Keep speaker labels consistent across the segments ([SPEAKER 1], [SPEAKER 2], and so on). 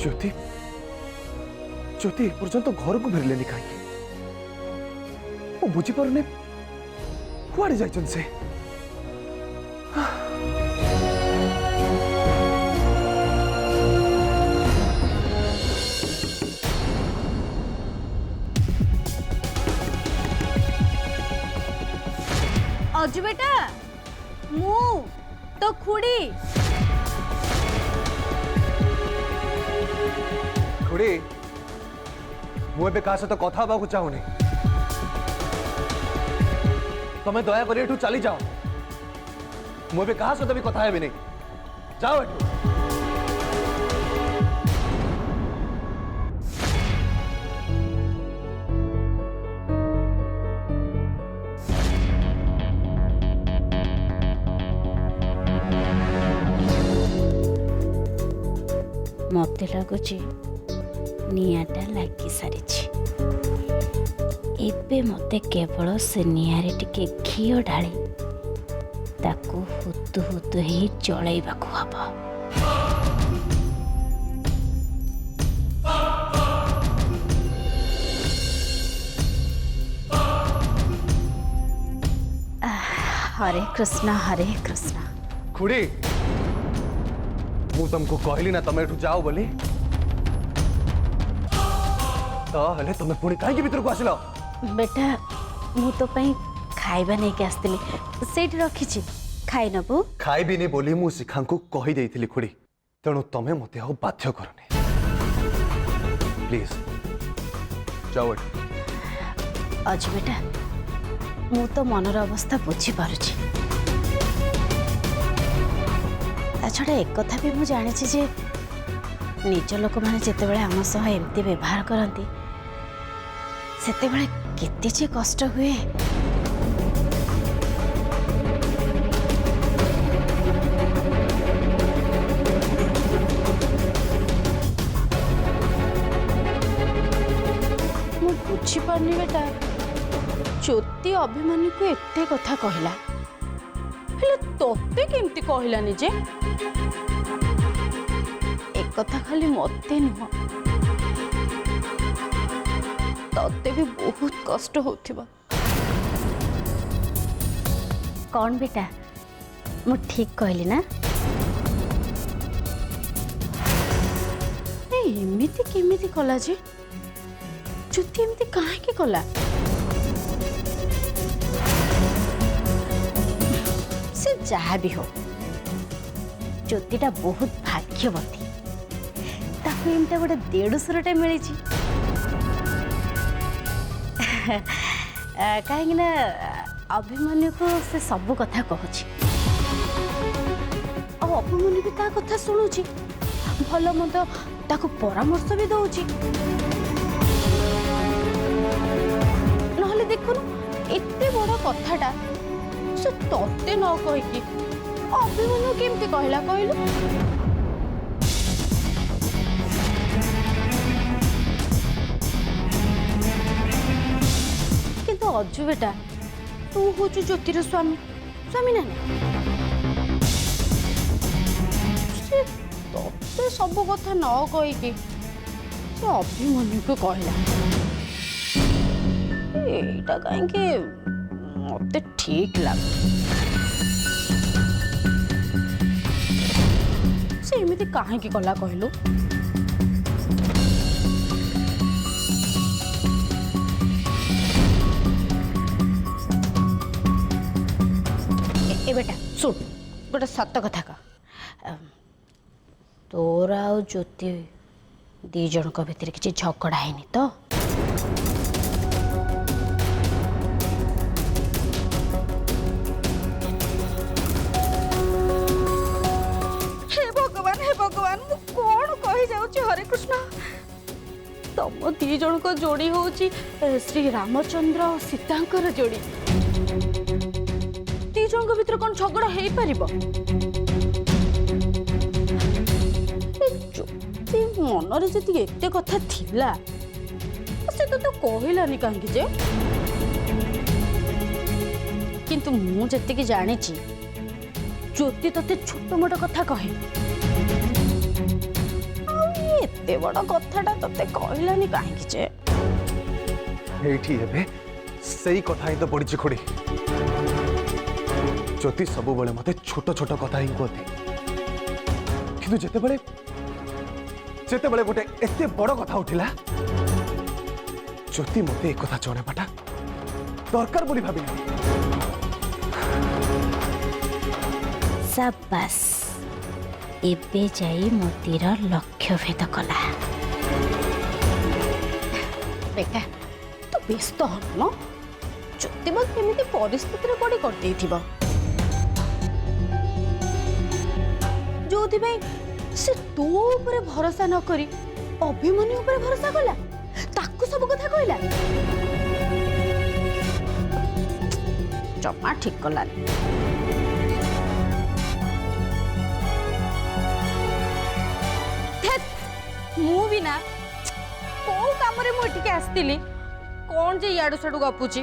[SPEAKER 1] ज्योति ज्योति पर्यंत घर को फेरले कहीं बुझी पारे कुआड़े जाइछन से
[SPEAKER 2] अजू बेटा मु तो खुड़ी
[SPEAKER 1] खुड़ी मुझे क्या सहित कथा हवा चाहूनी तुम्हें दया कर एठू चली जाओ मुझे क्या सहित भी कथा हेबी नहीं जाओ एठू
[SPEAKER 2] मत लगुच निआटा लगी सारी एबे मते केवल से निआरे टिके घी ढाली ताकू हुतु हुतु ही जलैबाकू हबो। हरे कृष्णा हरे कृष्णा।
[SPEAKER 1] खुड़ी मु तुमको कहली ना तुम एठू जाओ बोली तो हले तुम पुणी कहीं भीतर को आसिल
[SPEAKER 2] बेटा मु तो पई खाइबा नहीं के आस्तिली सेठ रखिछि खाइ नबु
[SPEAKER 1] खाइबी नहीं बोली मु शिखा को कही देइथिली खुड़ी तेणु तमें मते आ बाध्य करनी प्लीज जाओ
[SPEAKER 2] अज बेटा मु तो मनर अवस्था बुझी पारुछि छड़ा एक कथा भी मु जानी जे निज लोक मैंने जिते आम सह एमती व्यवहार करती सेते केते जे कष्ट हुए। मु बुझी पारनी बेटा ज्योति अभिमन्यु को एते कथा कहला हेले तोते केमती कहलानी जे एक कथा खाली मते नुह तते भी बहुत कष्ट होथिबा। कौन बेटा मु ठीक कहली ना एमिति केमिति कला जे ज्योति एमिति काहे के कला से जहाँ भी हो ज्योतिटा बहुत भाग्यवती ताकू एमता गोटे देढ़शुरटे मिली कहीं अभिमन्यु को से सब कथा कहूँ अभिमन्यु भी ता कथा शुणुची भल मत ताकू परामर्श भी दौची नहले देखुन एते बड़ कथाटा से तते न कहीकि अभिमन्यु केमती कहला कहलु किंतु अजू बेटा तू हूँ ज्योतिर स्वामी स्वामी ना से तते सब कथा न कहीकि से अभिमन्यु को कहला एटा कहीं मते ठीक लगे से एमती कहीं कला कहलु ए बेटा सुन गोटे सत कथा कह तोर आ ज्योति दी जन भितर किसी झगड़ा है तो हरे कृष्ण तम दी जन को जोड़ी हूँ श्री रामचंद्र और सीतांकर जोड़ी दी जन भीतर कौन झगड़ा हो पार मनरे जी एत कथा थिला से तो कहलानी कहीं किंतु मु जी जानी ज्योति तते छोट मोट कथा कहे एते बड़ कथाटा तते कहलानी काहे जे
[SPEAKER 1] एठी हेबे सही कथा ही तो पड़ी खोड़ी ज्योति सब बड़े मते छोट छोट कथा ही कहते किंतु जेते बड़े गोटे एते बड़ कथा उठिला ज्योति मते एक कथा जणेबाटा दरकार बोली भाबिला।
[SPEAKER 2] शाबाश एबे जाई मोतीर लक्ष्य भेद कला। बेटा तू व्यस्त हन ज्योतिबा केमिति परिस्थिति पड़ी कर जो से तू ऊपर भरोसा न करी अभिमन्यु ऊपर भरोसा कला ताकू सब कथा कहला जमा ठीक कला। मु भी ना को काम रे मु टिके आस्तिली कौन जे याडू साडू गपुची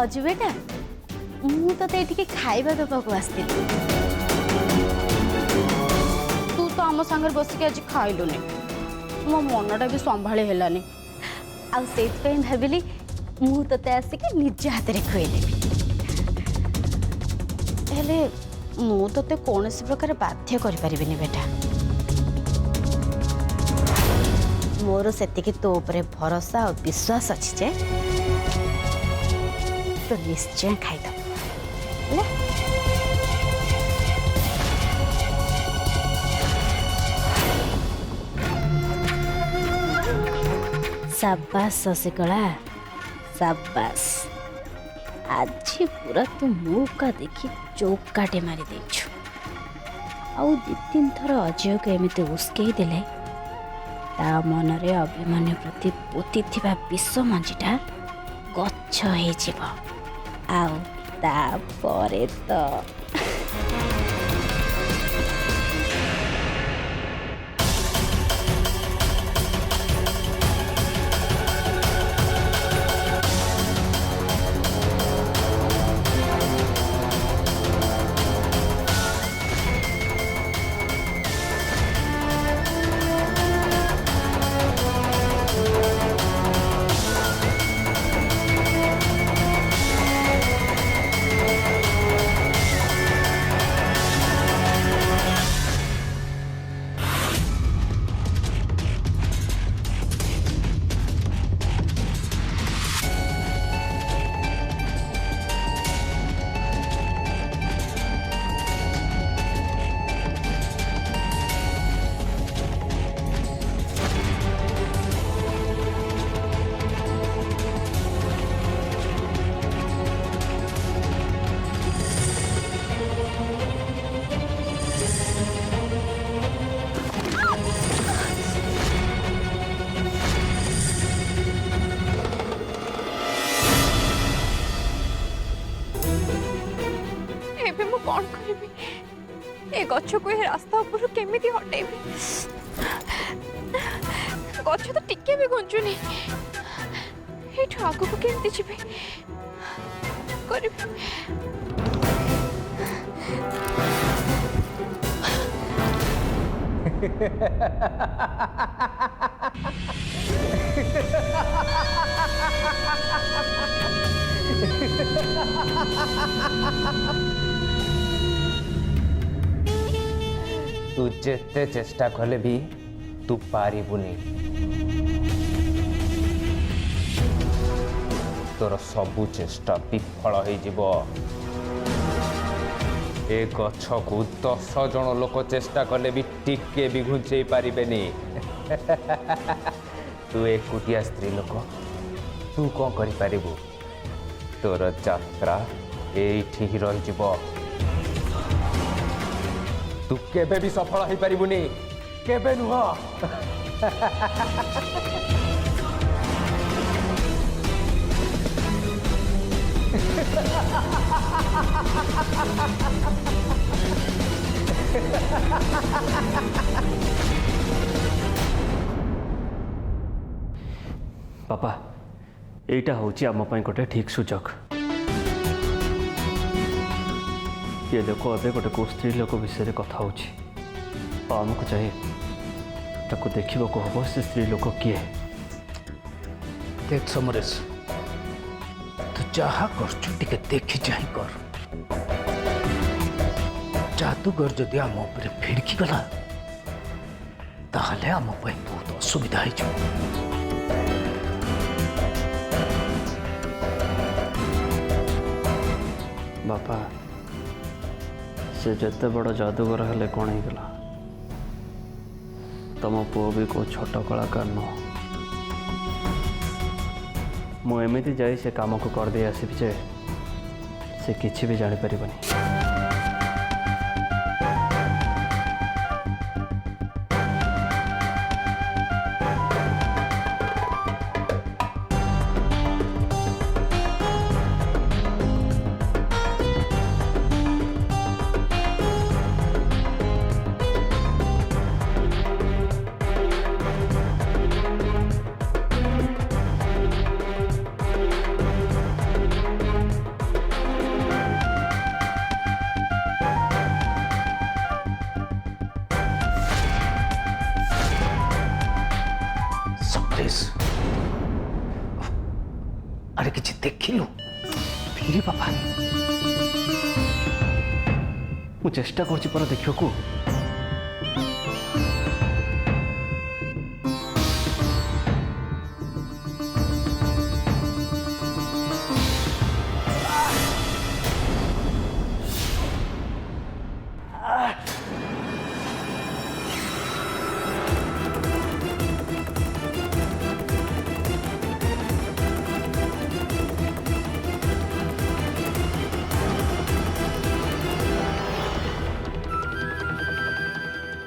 [SPEAKER 2] अजु बेटा मु तते एठिके खाइबा देबाकू आस्तिली तू तो आम संगे बसिक आज खाइलुनी मो मनटा भी संभाली हेलानी आ सेतपई भाबिली मु तते आसिके निज हाथ रे खुएलेबी हेले मु तते कौनसी प्रकार बाध्य करि परिबिनी बेटा मोर सेतिकी तो ऊपर भरोसा और विश्वास अछि जे तो निश्चय खाइद शाबाश शशिकला शाबाश आज पूरा तू मौका देखी चौकाटे मारी देछु आउ दी तीन थर अजय को एमती उस्कई देले ता मनरे अभिमन्यु प्रति पोती थिबा विष मंजीटा गच्छ हे जीव आउ ता परे तो
[SPEAKER 3] कौन करी ए गछ को ए रास्ता ऊपर केमिति हटेबी गछ तो टिके भी गुंजुनी एठु आगु को केमिति छिबे करिबी
[SPEAKER 4] तू जेते चेष्टा कले भी तू पारिबुनी तोर सबु चेष्टा विफल हो जिवो ए गछ को 10 जन लोक चेष्टा कले भी टिके भी घुंचई पारिबेनी तू एकुटिया स्त्री लोक तू कौन करि पारिबु तोर यात्रा एठी ही रहि जिवो तू केबे भी सफल हो पारिबुनी केबे नुह
[SPEAKER 5] पापा एटा होची आम पई गोटे ठीक सुजोग ये लोक अबे गोटे को स्त्री लोक विषय कथा होची आमको चाहिए ताको देखा हम से स्त्री लोक किए।
[SPEAKER 6] देख समरेश तू जहा कर देखी चाह कर जादूगर जदि आम उपर फिड़की गला ताहले आम बहुत असुविधा हो।
[SPEAKER 5] बापा से जते बड़ जादूगर हेले कौन होगा तुम पुओ भी को छोट कलाकार नुह मुझे जाई से काम को कर दे आसबि जे से किछि भी जानी परिबनी।
[SPEAKER 6] अरे किसी देखिलु फिर बाबा
[SPEAKER 5] मु चेष्टा करछि पर देखियो को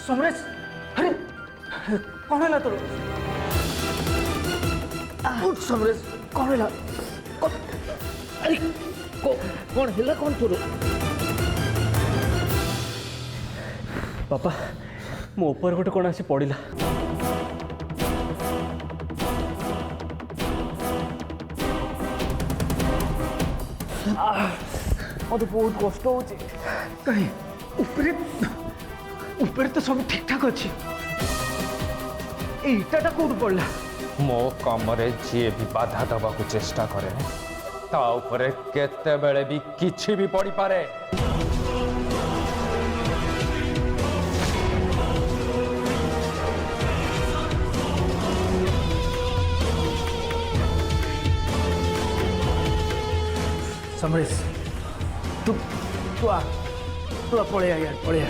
[SPEAKER 6] समरेश अरे कौन है तोर उठ समरेश कौन है अरे कौन है कौन तोर
[SPEAKER 5] बापा मो ऊपर गोटे कौन आसी पड़ा
[SPEAKER 6] मत बहुत कष्ट हो कहीं ऊपर ऊपर तो सब ठीक ठाक अच्छी ईटाटा कौट पड़ा
[SPEAKER 4] मो काम जी भी बाधा दबा को चेष्टा करे ता ऊपर केते बेले भी किछि भी पड़ी पारे।
[SPEAKER 6] समरेश तू तू आ पड़े यार पड़े आ।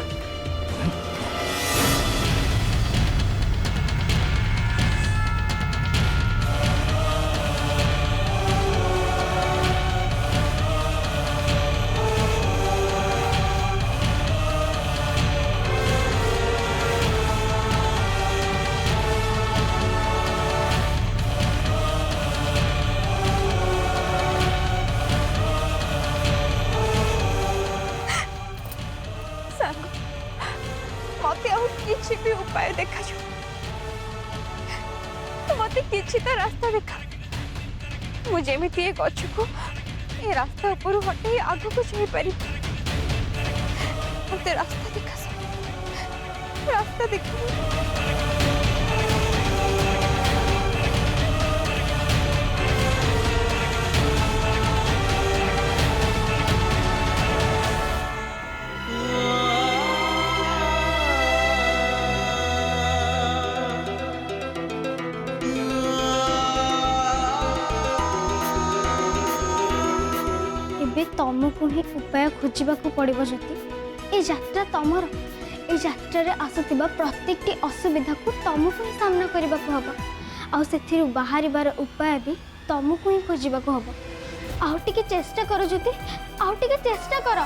[SPEAKER 3] किसी भी उपाय देखा जो तो मत किसी तो रास्ता देखा मुझे ये गछ को ये रास्ता ऊपर हटे आग को जाई पारी मत रास्ता देखा रास्ता देखा।
[SPEAKER 7] तुमको ही उपाय खोजा पड़ो ज्योति ये यात्रा तुमर ये यात्रा आसुवा प्रत्येक असुविधा को तुमको ही सामना करने को हम आउ बाहर उपाय भी तुमको ही खोजा हम आउ टिके चेष्टा कर ज्योति आउ टिके चेष्टा कर।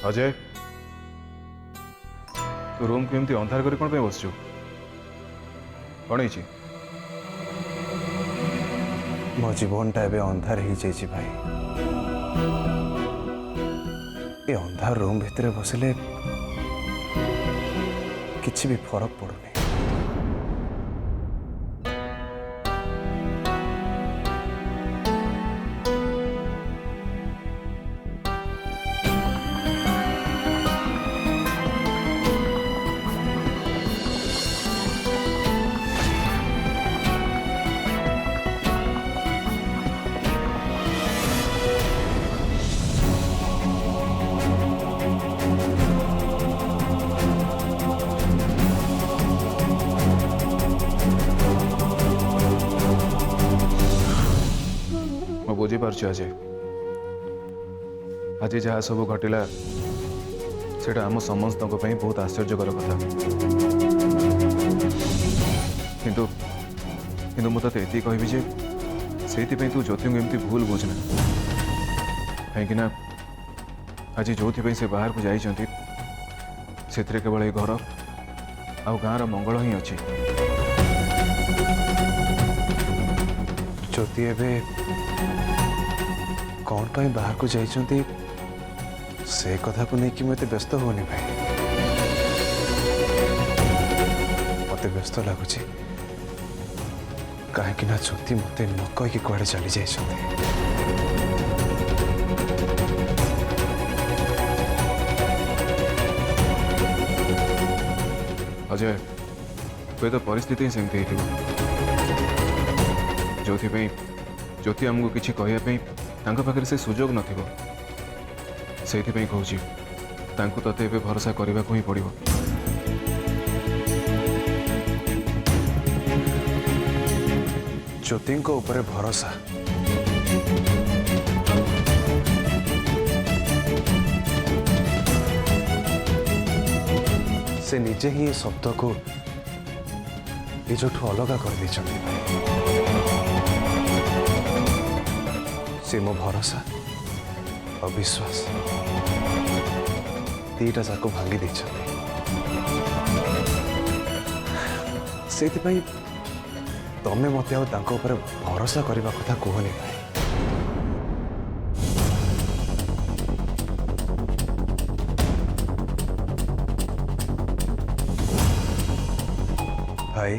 [SPEAKER 8] अजय तू रूम को एमती अंधार कर कौन बसचु कौन है
[SPEAKER 1] मो जीवनटा एबे अंधार ही जाइछि भाई ए अंधार रूम भितर बसिले किछि भी फरक पड़ुनी
[SPEAKER 8] बुझी पार्छ अजय आज जहाँ सब घटला सेटा आम समस्त बहुत आश्चर्यकर कथा किंतु किंतु मुझे ये कहबी जे से तू ज्योति को एमती भूल बुझना कहीं आज जो से बाहर को जाइछंती से केवल ये घर आउ गाँव मंगल ही अच्छी
[SPEAKER 1] ज्योति एबे कौन पाई बाहर को जाइछंती से कथा को नहीं कि मते व्यस्त होनी भाई मते व्यस्त लगुची कहीं ना ज्योति मते न कहि कुआडे चली जाइछंती
[SPEAKER 8] अजय हुए तो परिस्थिति ही सेमती जो ज्योति आमको किसी कहवाई पाखे से सुजोग न से कहूँ तते भरोसा करने को ही पड़ो
[SPEAKER 1] ज्योति ऊपर भरोसा से निजे ही शब्द को निजठू अलग कर देछंती से मो भरोसा और विश्वास दीटा जाक भांगी देछंती सेतिपई तमे मते आ तांको ऊपर भरोसा करबा कथा कहनी भाई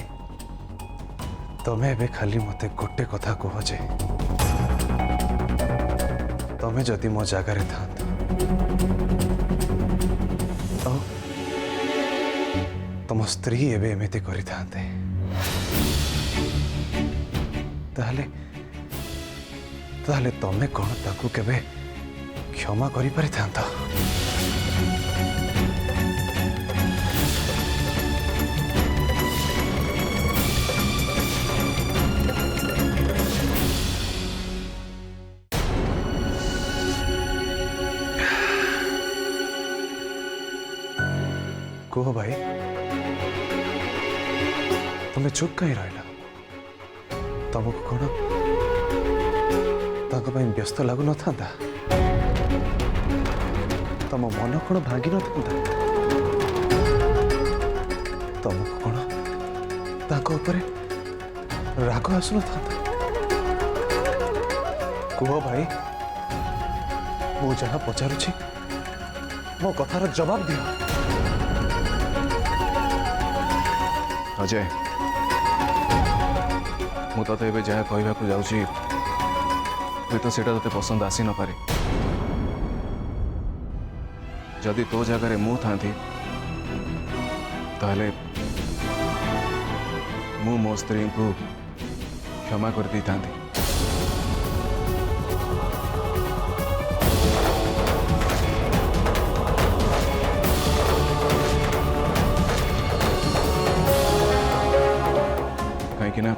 [SPEAKER 1] तमे एबे खाली मते गोटे कथा कह जे तमे जदि मो जगार था तुम स्त्री एबे एमिति करि थांते ताहले तमे कौन ताकू केबे क्षमा करि पारि थांता कहो भाई तुम्हें चुप कहीं रहा तुमको कौन व्यस्त लगु न था तुम मन कौन भांगी न था तुमको कौन राग आसु न था कह भाई मु जहाँ पचारुछि मो कथार जवाब दियो
[SPEAKER 8] अजय मु तते एबे जहाँ कहवाक जाऊँगी हुए तो सेटा तते पसंद आसी न पारे जदि तो जगार मु थांती ताहले मु मो स्त्री को क्षमा कर दी थांती कहीं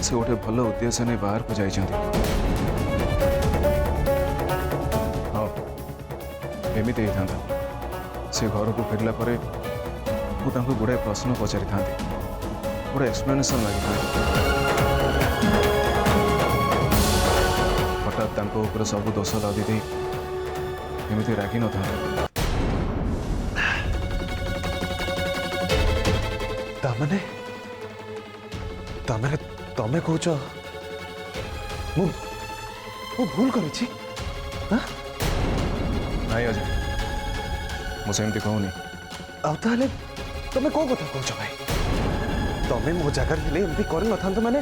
[SPEAKER 8] से गोटे भल उद्देश्य नहीं बाहर को जाइछंती हाँ एमती ही था से घर को फेरला परे मुझे गुड़ाए प्रश्न पचारि था गोटे एक्सप्लेनेशन लगी था हठात सब दोष लदी କେମିତି ରାଗି ନଥାନ୍ତା।
[SPEAKER 1] ତାମାନେ ତାମାନେ ତମେ କହୁଛ ମୁଁ ଭୁଲ କରିଛି?
[SPEAKER 8] ନାଇଁ ଅଜୟ, ମୁଁ ସେମିତି କହୁନି।
[SPEAKER 1] ଆଉ ତାହେଲେ ତମେ କୋଉ କଥା କହୁଛ ଭାଇ? ତମେ ମୋ ଜାଗାରେ ଥିଲେ ଏମିତି କରିନଥାନ୍ତ ମାନେ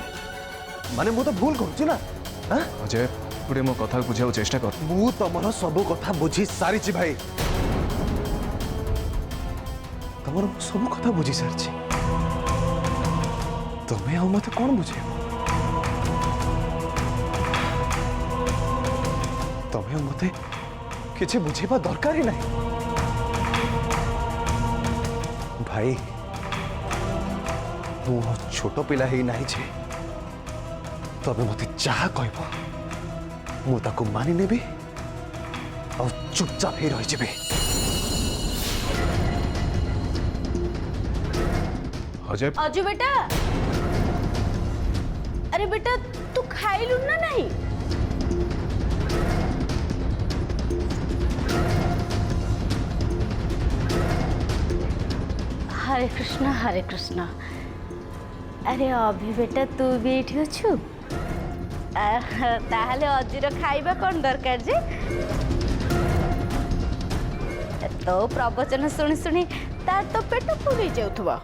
[SPEAKER 1] ମାନେ ମୁଁ ତ ଭୁଲ କରୁଛି ନା?
[SPEAKER 8] ଅଜୟ ଗୋଟେ ମୋ କଥା ବୁଝିବାକୁ ଚେଷ୍ଟା କର।
[SPEAKER 1] ମୁଁ ତମର ସବୁ କଥା ବୁଝି ସାରିଛି ଭାଇ। ତମର ମୁଁ ସବୁ କଥା ବୁଝି ସାରିଛି। ତମେ ଆଉ ମତେ କଣ ବୁଝେଇବ? ତମେ ଆଉ ମତେ କିଛି ବୁଝେଇବା ଦରକାର ହିଁ ନାହିଁ। ଭାଇ ମୁଁ ଛୋଟ ପିଲା ହେଇ ନାହିଁ ଯେ ତମେ ମତେ ଯାହା କହିବ ମୁଁ ତାକୁ ମାନି ନେବି ଆଉ ଚୁପଚାପ ହେଇ ରହିଯିବି।
[SPEAKER 8] अजय
[SPEAKER 2] अजू बेटा, अरे बेटा तू खाइलु ना नहीं? हरे कृष्णा। अरे अभी बेटा तू भी एठी अछु? ताहले अजीर खाइबा कौन दरकार जे? तो प्रवचन शुणी शुणी तार तो पेट फुली जाउथबा।